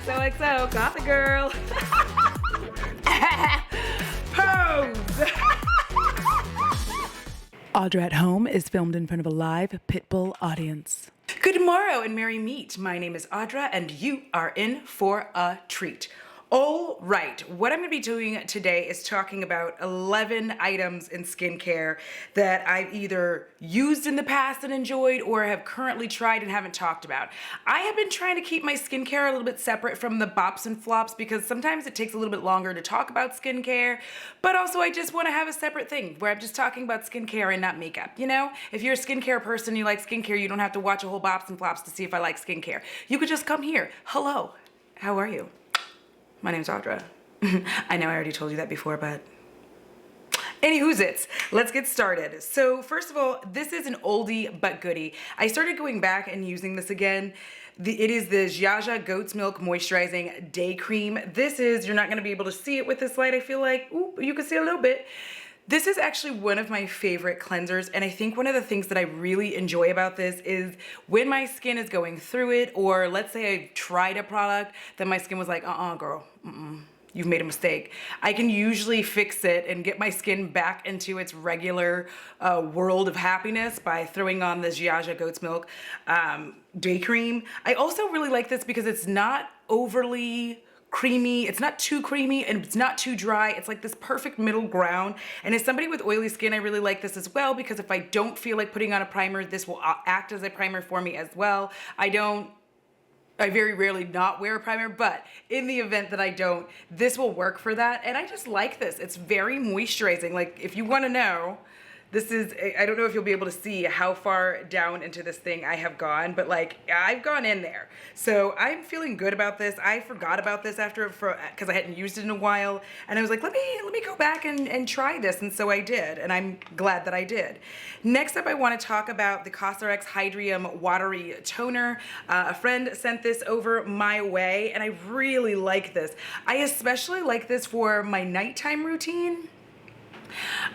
XOXO, got the girl. Pose. Audra at Home is filmed in front of a live Pitbull audience. Good morrow and merry meet. My name is Audra and you are in for a treat. All right, what I'm gonna be doing today is talking about 11 items in skincare that I've either used in the past and enjoyed or have currently tried and haven't talked about. I have been trying to keep my skincare a little bit separate from the bops and flops because sometimes it takes a little bit longer to talk about skincare, but also I just wanna have a separate thing where I'm just talking about skincare and not makeup, you know? If you're a skincare person, you like skincare, you don't have to watch a whole bops and flops to see if I like skincare. You could just come here. Hello, how are you? My name's Audra. I know I already told you that before, but anywhoozits, let's get started. So first of all, this is an oldie but goodie. I started going back and using this again. It is the Cashapp Goat's Milk Moisturizing Day Cream. This is, you're not gonna be able to see it with this light, I feel like. Ooh, you can see a little bit. This is actually one of my favorite cleansers, and I think one of the things that I really enjoy about this is when my skin is going through it, or let's say I tried a product that my skin was like, girl, you've made a mistake. I can usually fix it and get my skin back into its regular world of happiness by throwing on this Cashapp Goat's Milk Day Cream. I also really like this because it's not overly creamy, it's not too creamy and it's not too dry. It's like this perfect middle ground. And as somebody with oily skin, I really like this as well because if I don't feel like putting on a primer, this will act as a primer for me as well. I very rarely not wear a primer, but in the event that I don't, this will work for that. And I just like this. It's very moisturizing. Like if you wanna know, this is, I don't know if you'll be able to see how far down into this thing I have gone, but like I've gone in there. So I'm feeling good about this. I forgot about this because I hadn't used it in a while. And I was like, let me go back and try this. And so I did, and I'm glad that I did. Next up, I wanna talk about the Cosrx Hydrium Watery Toner. A friend sent this over my way, and I really like this. I especially like this for my nighttime routine.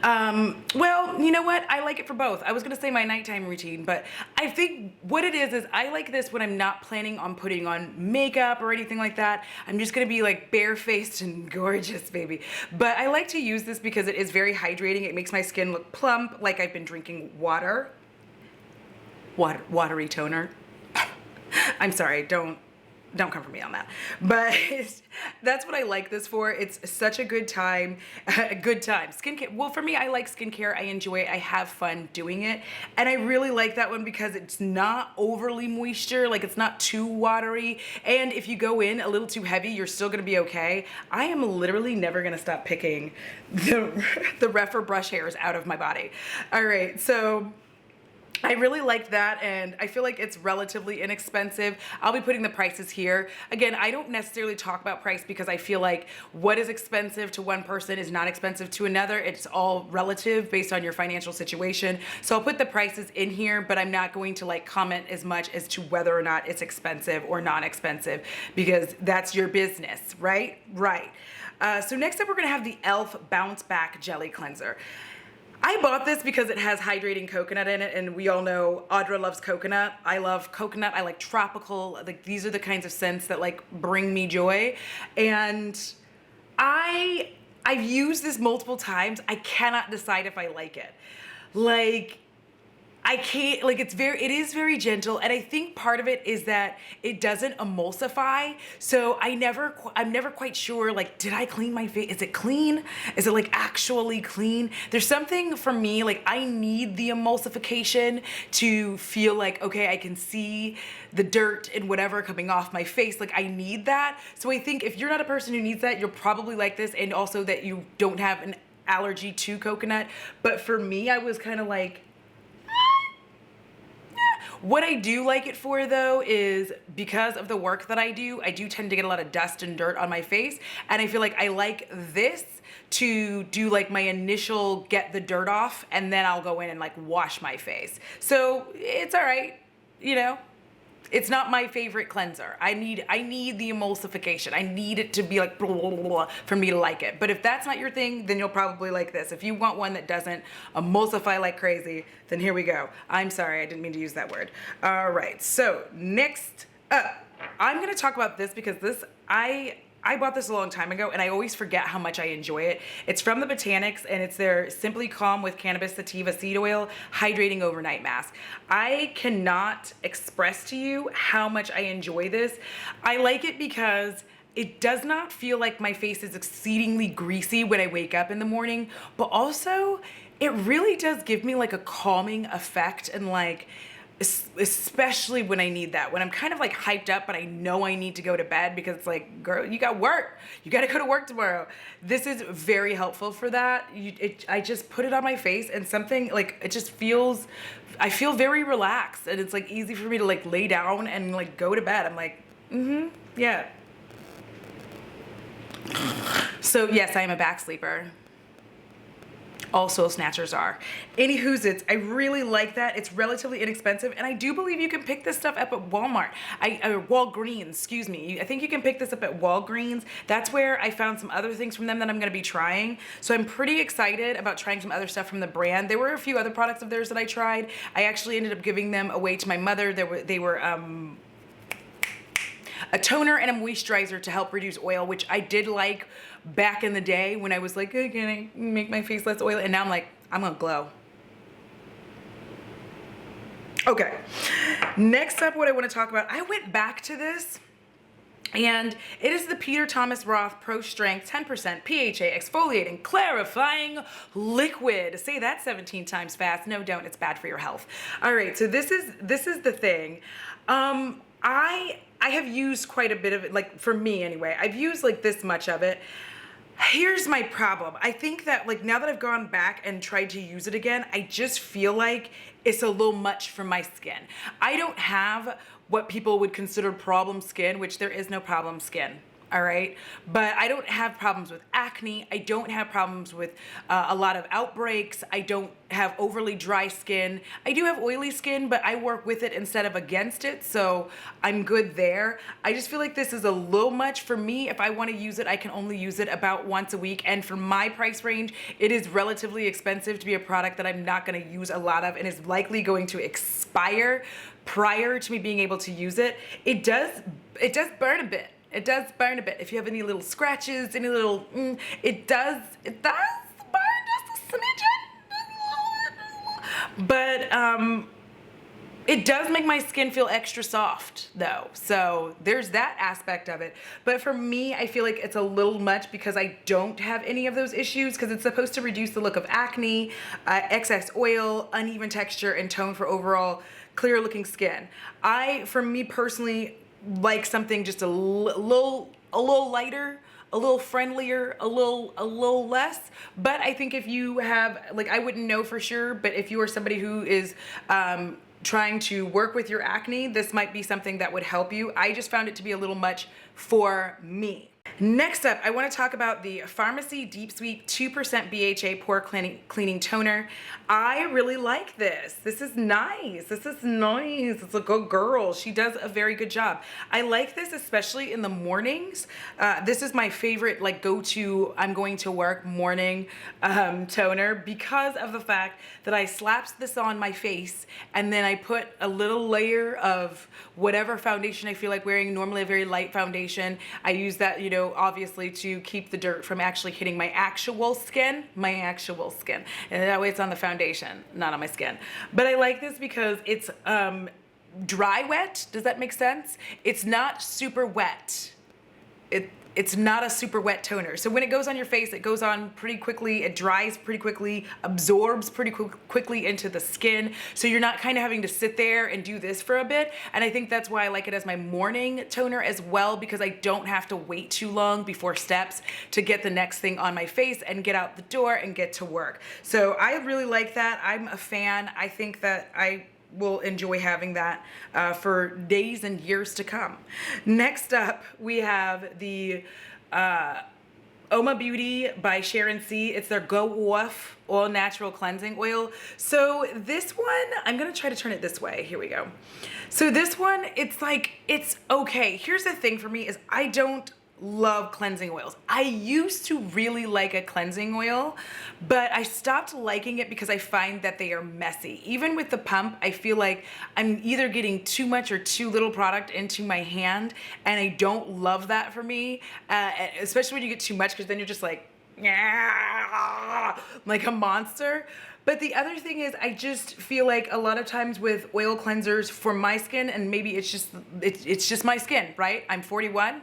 Well, you know what? I like it for both. I was gonna say my nighttime routine, but I think what it is I like this when I'm not planning on putting on makeup or anything like that. I'm just gonna be like barefaced and gorgeous, baby. But I like to use this because it is very hydrating. It makes my skin look plump, like I've been drinking water. Watery toner. I'm sorry, don't come for me on that. But that's what I like this for. It's such a good time. Skincare, well, for me, I like skincare. I enjoy it. I have fun doing it. And I really like that one because it's not overly moisture, like it's not too watery. And if you go in a little too heavy, you're still gonna be okay. I am literally never gonna stop picking the Refer brush hairs out of my body. All right, so I really like that, and I feel like it's relatively inexpensive. I'll be putting the prices here. Again, I don't necessarily talk about price because I feel like what is expensive to one person is not expensive to another. It's all relative based on your financial situation. So I'll put the prices in here, but I'm not going to like comment as much as to whether or not it's expensive or non-expensive because that's your business, right? Right. So next up, we're gonna have the e.l.f. Bounce Back Jelly Cleanser. I bought this because it has hydrating coconut in it, and we all know Audra loves coconut. I love coconut. I like tropical. Like these are the kinds of scents that like bring me joy. And I've used this multiple times. I cannot decide if I like it. Like I can't, like it is very gentle, and I think part of it is that it doesn't emulsify, so I'm never quite sure, like, did I clean my face? Is it clean? Is it like actually clean? There's something for me, like I need the emulsification to feel like, okay, I can see the dirt and whatever coming off my face, like I need that. So I think if you're not a person who needs that, you'll probably like this, and also that you don't have an allergy to coconut. But for me, I was kind of like, what I do like it for though is because of the work that I do tend to get a lot of dust and dirt on my face, and I feel like I like this to do like my initial get the dirt off, and then I'll go in and like wash my face. So it's all right, you know. It's not my favorite cleanser. I need the emulsification. I need it to be like blah, blah, blah, blah, for me to like it. But if that's not your thing, then you'll probably like this. If you want one that doesn't emulsify like crazy, then here we go. I'm sorry, I didn't mean to use that word. All right, so next up, I'm gonna talk about this because I bought this a long time ago and I always forget how much I enjoy it. It's from the Botanics and it's their Simply Calm with Cannabis Sativa Seed Oil Hydrating Overnight Mask. I cannot express to you how much I enjoy this. I like it because it does not feel like my face is exceedingly greasy when I wake up in the morning, but also it really does give me like a calming effect, and like, especially when I need that, when I'm kind of like hyped up, but I know I need to go to bed because it's like, girl, you got work. You got to go to work tomorrow. This is very helpful for that. I just put it on my face and something like, it just feels, I feel very relaxed, and it's like easy for me to like lay down and like go to bed. I'm like, yeah. So yes, I am a back sleeper. All soul snatchers are. Anywho's, I really like that. It's relatively inexpensive, and I do believe you can pick this stuff up at Walmart. Walgreens, excuse me. I think you can pick this up at Walgreens. That's where I found some other things from them that I'm gonna be trying. So I'm pretty excited about trying some other stuff from the brand. There were a few other products of theirs that I tried. I actually ended up giving them away to my mother. They were a toner and a moisturizer to help reduce oil, which I did like back in the day when I was like, oh, can I make my face less oily? And now I'm like, I'm gonna glow. Okay, next up, what I want to talk about, I went back to this, and it is the Peter Thomas Roth Pro Strength 10% PHA exfoliating clarifying liquid. Say that 17 times fast. No, don't. It's bad for your health. All right, so this is the thing. I have used quite a bit of it, like for me anyway. I've used like this much of it. Here's my problem. I think that like now that I've gone back and tried to use it again, I just feel like it's a little much for my skin. I don't have what people would consider problem skin, which there is no problem skin. All right, but I don't have problems with acne. I don't have problems with a lot of outbreaks. I don't have overly dry skin. I do have oily skin, but I work with it instead of against it, so I'm good there. I just feel like this is a little much for me. If I want to use it, I can only use it about once a week, and for my price range, it is relatively expensive to be a product that I'm not going to use a lot of and is likely going to expire prior to me being able to use it. It does burn a bit. It does burn a bit. If you have any little scratches, any little, it does burn just a smidgen. But it does make my skin feel extra soft though. So there's that aspect of it. But for me, I feel like it's a little much because I don't have any of those issues, because it's supposed to reduce the look of acne, excess oil, uneven texture, and tone for overall clear looking skin. For me personally, like something just a little lighter, a little friendlier, a little less. But I think if you have, like, I wouldn't know for sure, but if you are somebody who is trying to work with your acne, this might be something that would help you. I just found it to be a little much for me. Next up, I want to talk about the Pharmacy Deep Sweet 2% BHA Pore Cleaning Toner. I really like this. This is nice. This is nice. It's a good girl. She does a very good job. I like this especially in the mornings. This is my favorite, like, go-to I'm going to work morning toner, because of the fact that I slaps this on my face and then I put a little layer of whatever foundation I feel like wearing, normally a very light foundation. I use that, you know, obviously to keep the dirt from actually hitting my actual skin, and that way it's on the foundation, not on my skin. But I like this because it's dry wet. Does that make sense? It's not super wet. It's not a super wet toner. So when it goes on your face, it goes on pretty quickly, it dries pretty quickly, absorbs pretty quickly into the skin. So you're not kind of having to sit there and do this for a bit. And I think that's why I like it as my morning toner as well, because I don't have to wait too long before steps to get the next thing on my face and get out the door and get to work. So I really like that. I'm a fan. I think that I will enjoy having that for days and years to come. Next up, we have the Oma Beauty by Sharon C. It's their Go Off All Natural Cleansing Oil. So this one, I'm gonna try to turn it this way. Here we go. So this one, it's like, it's okay. Here's the thing for me is I don't love cleansing oils. I used to really like a cleansing oil, but I stopped liking it because I find that they are messy. Even with the pump, I feel like I'm either getting too much or too little product into my hand, and I don't love that for me, especially when you get too much, because then you're just like a monster. But the other thing is, I just feel like a lot of times with oil cleansers for my skin, and maybe it's just my skin, right? I'm 41.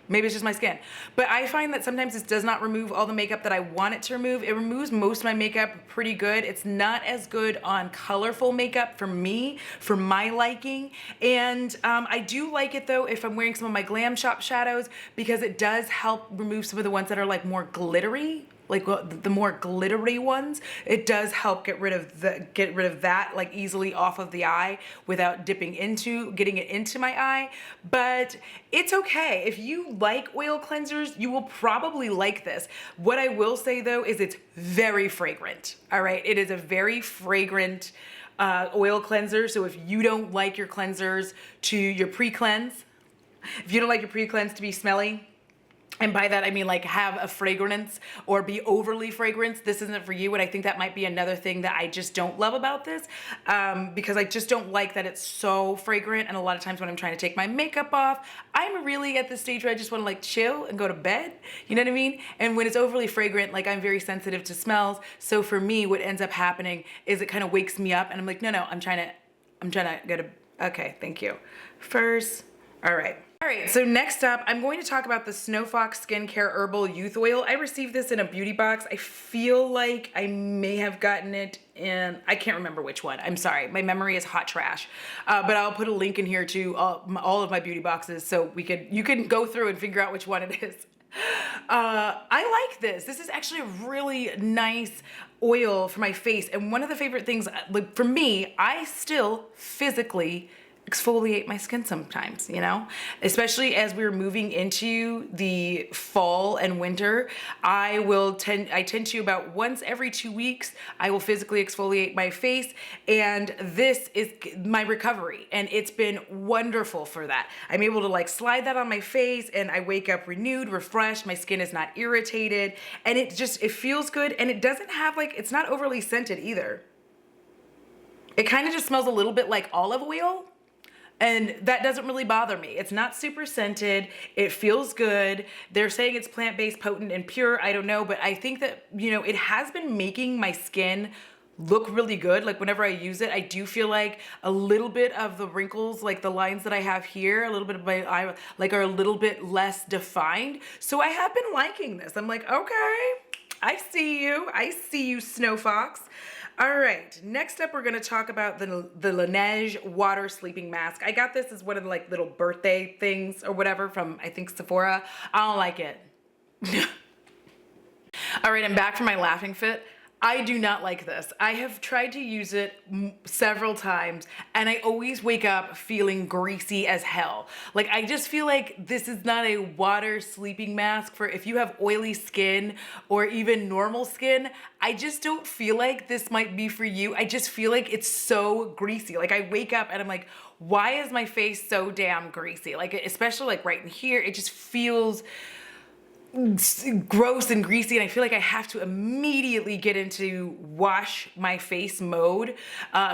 Maybe it's just my skin. But I find that sometimes this does not remove all the makeup that I want it to remove. It removes most of my makeup pretty good. It's not as good on colorful makeup for me, for my liking. And I do like it though if I'm wearing some of my Glam Shop shadows, because it does help remove some of the ones that are like more glittery. Like the more glittery ones, it does help get rid of that like easily off of the eye without getting it into my eye. But it's okay. If you like oil cleansers, you will probably like this. What I will say though is it's very fragrant. All right, it is a very fragrant oil cleanser. So if you don't like your cleansers to your pre-cleanse, if you don't like your pre-cleanse to be smelly, and by that, I mean like have a fragrance or be overly fragrant, this isn't for you. And I think that might be another thing that I just don't love about this, because I just don't like that it's so fragrant. And a lot of times when I'm trying to take my makeup off, I'm really at the stage where I just want to like chill and go to bed. You know what I mean? And when it's overly fragrant, like I'm very sensitive to smells. So for me, what ends up happening is it kind of wakes me up and I'm like, no, I'm trying to go to, okay, thank you. First, all right. All right, so next up, I'm going to talk about the Snow Fox Skincare Herbal Youth Oil. I received this in a beauty box. I feel like I may have gotten it in, I can't remember which one. I'm sorry, my memory is hot trash. But I'll put a link in here to all of my beauty boxes so you can go through and figure out which one it is. I like this. This is actually a really nice oil for my face. And one of the favorite things, like for me, I still physically exfoliate my skin sometimes, you know, especially as we're moving into the fall and winter. I tend to about once every 2 weeks, I will physically exfoliate my face, and this is my recovery, and it's been wonderful for that. I'm able to like slide that on my face and I wake up renewed, refreshed, my skin is not irritated, and it feels good, and it doesn't have it's not overly scented either. It kind of just smells a little bit like olive oil. And that doesn't really bother me. It's not super scented. It feels good. They're saying it's plant-based, potent, and pure. I don't know, but I think that, it has been making my skin look really good. Like whenever I use it, I do feel like a little bit of the wrinkles, like the lines that I have here, a little bit of my eye, are a little bit less defined. So I have been liking this. I'm like, okay, I see you, Snow Fox. All right, next up, we're gonna talk about the Laneige Water Sleeping Mask. I got this as one of the little birthday things or whatever from, I think, Sephora. I don't like it. All right, I'm back from my laughing fit. I do not like this. I have tried to use it several times, and I always wake up feeling greasy as hell. Like, I just feel like this is not a water sleeping mask for if you have oily skin or even normal skin. I just don't feel like this might be for you. I just feel like it's so greasy. Like, I wake up and I'm like, why is my face so damn greasy? Like, especially right in here, it just feels gross and greasy, and I feel like I have to immediately get into wash my face mode.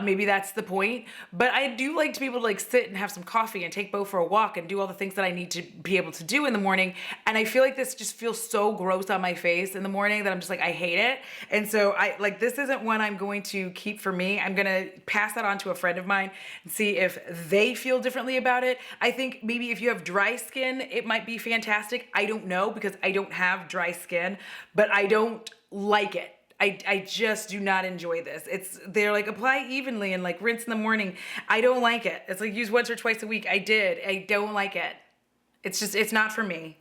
Maybe that's the point, but I do like to be able to sit and have some coffee and take Bo for a walk and do all the things that I need to be able to do in the morning. And I feel like this just feels so gross on my face in the morning that I'm just like, I hate it. And so this isn't one I'm going to keep for me. I'm gonna pass that on to a friend of mine and see if they feel differently about it. I think maybe if you have dry skin, it might be fantastic. I don't know, because I don't have dry skin, but I don't like it. I just do not enjoy this. They're like apply evenly and rinse in the morning. I don't like it. It's use once or twice a week. I don't like it. It's not for me.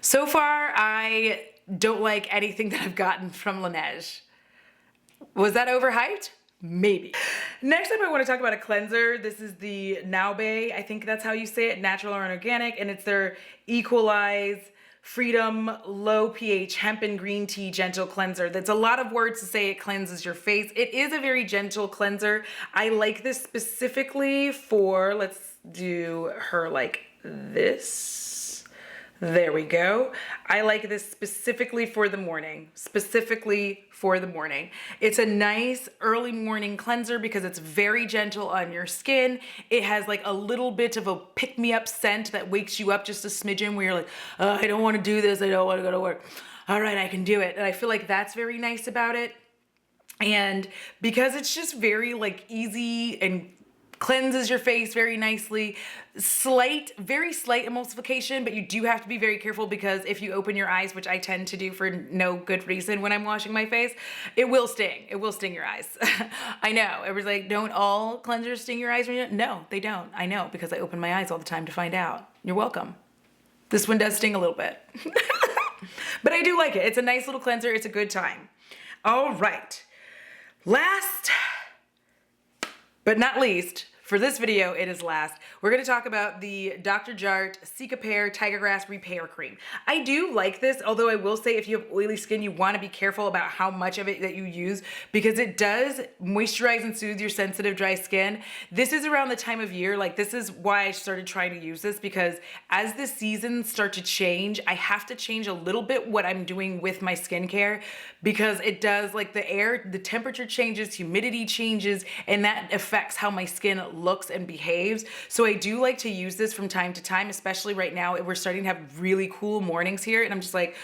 So far, I don't like anything that I've gotten from Laneige. Was that overhyped? Maybe. Next up, I want to talk about a cleanser. This is the Naube. I think that's how you say it, natural and organic, and it's their Equalize Freedom Low pH Hemp and Green Tea Gentle Cleanser. That's a lot of words to say it cleanses your face. It is a very gentle cleanser. I like this specifically for, let's do her like this. There we go. I like this specifically for the morning. It's a nice early morning cleanser because it's very gentle on your skin. It has like a little bit of a pick-me-up scent that wakes you up just a smidgen where you're like, I don't want to do this. I don't want to go to work. All right, I can do it. And I feel like that's very nice about it. And because it's just very like easy and cleanses your face very nicely. Very slight emulsification, but you do have to be very careful because if you open your eyes, which I tend to do for no good reason when I'm washing my face, it will sting. It will sting your eyes. I know. Everyone's like, don't all cleansers sting your eyes? No, they don't. I know because I open my eyes all the time to find out. You're welcome. This one does sting a little bit. But I do like it. It's a nice little cleanser. It's a good time. All right. Last but not least, for this video, it is last. We're gonna talk about the Dr. Jart Cicapair Tiger Grass Repair Cream. I do like this, although I will say if you have oily skin, you wanna be careful about how much of it that you use because it does moisturize and soothe your sensitive, dry skin. This is around the time of year, like this is why I started trying to use this because as the seasons start to change, I have to change a little bit what I'm doing with my skincare because it does, like the temperature changes, humidity changes, and that affects how my skin looks and behaves. So I do like to use this from time to time, especially right now. We're starting to have really cool mornings here and I'm just like,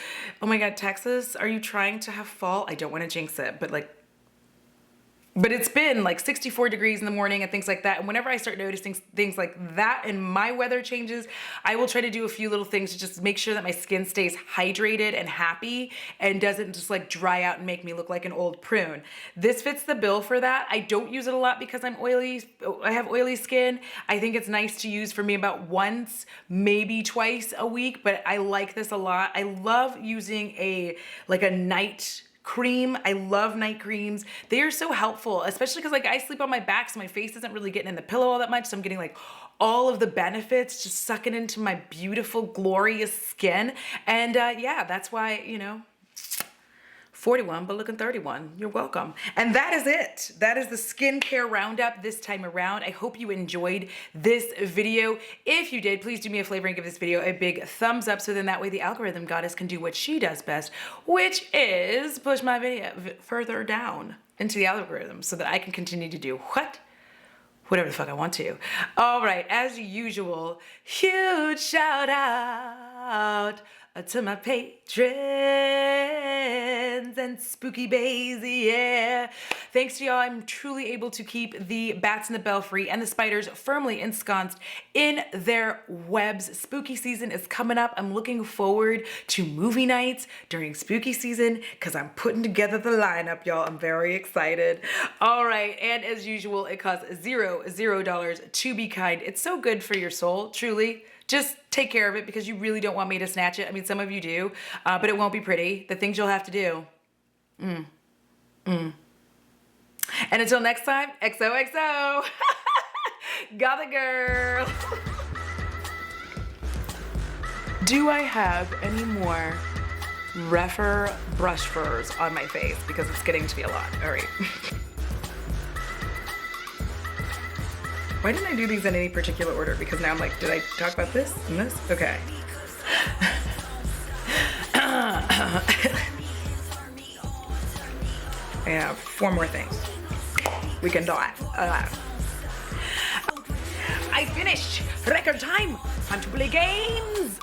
oh my God, Texas, are you trying to have fall? I don't want to jinx it, but it's been like 64 degrees in the morning and things like that. And whenever I start noticing things like that and my weather changes, I will try to do a few little things to just make sure that my skin stays hydrated and happy and doesn't just like dry out and make me look like an old prune. This fits the bill for that. I don't use it a lot because I'm oily. I have oily skin. I think it's nice to use for me about once, maybe twice a week, but I like this a lot. I love using a night cream. I love night creams. They are so helpful, especially because like I sleep on my back, so my face isn't really getting in the pillow all that much. So I'm getting like all of the benefits just sucking into my beautiful, glorious skin. And yeah, that's why, 41, but looking 31. You're welcome. And that is it. That is the skincare roundup this time around. I hope you enjoyed this video. If you did, please do me a favor and give this video a big thumbs up so then that way the algorithm goddess can do what she does best, which is push my video further down into the algorithm so that I can continue to do whatever the fuck I want to. All right, as usual, huge shout out to my patrons and spooky bays, yeah. Thanks to y'all, I'm truly able to keep the bats in the belfry and the spiders firmly ensconced in their webs. Spooky season is coming up. I'm looking forward to movie nights during spooky season because I'm putting together the lineup, y'all. I'm very excited. All right, and as usual, it costs $0 to be kind. It's so good for your soul, truly. Just take care of it because you really don't want me to snatch it. I mean, some of you do, but it won't be pretty. The things you'll have to do. And until next time, XOXO. Got the girl. Do I have any more brush furs on my face? Because it's getting to be a lot. All right. Why didn't I do these in any particular order? Because now I'm like, did I talk about this and this? Okay. Yeah, 4 more things. We can do it. I finished. Record time. Time to play games.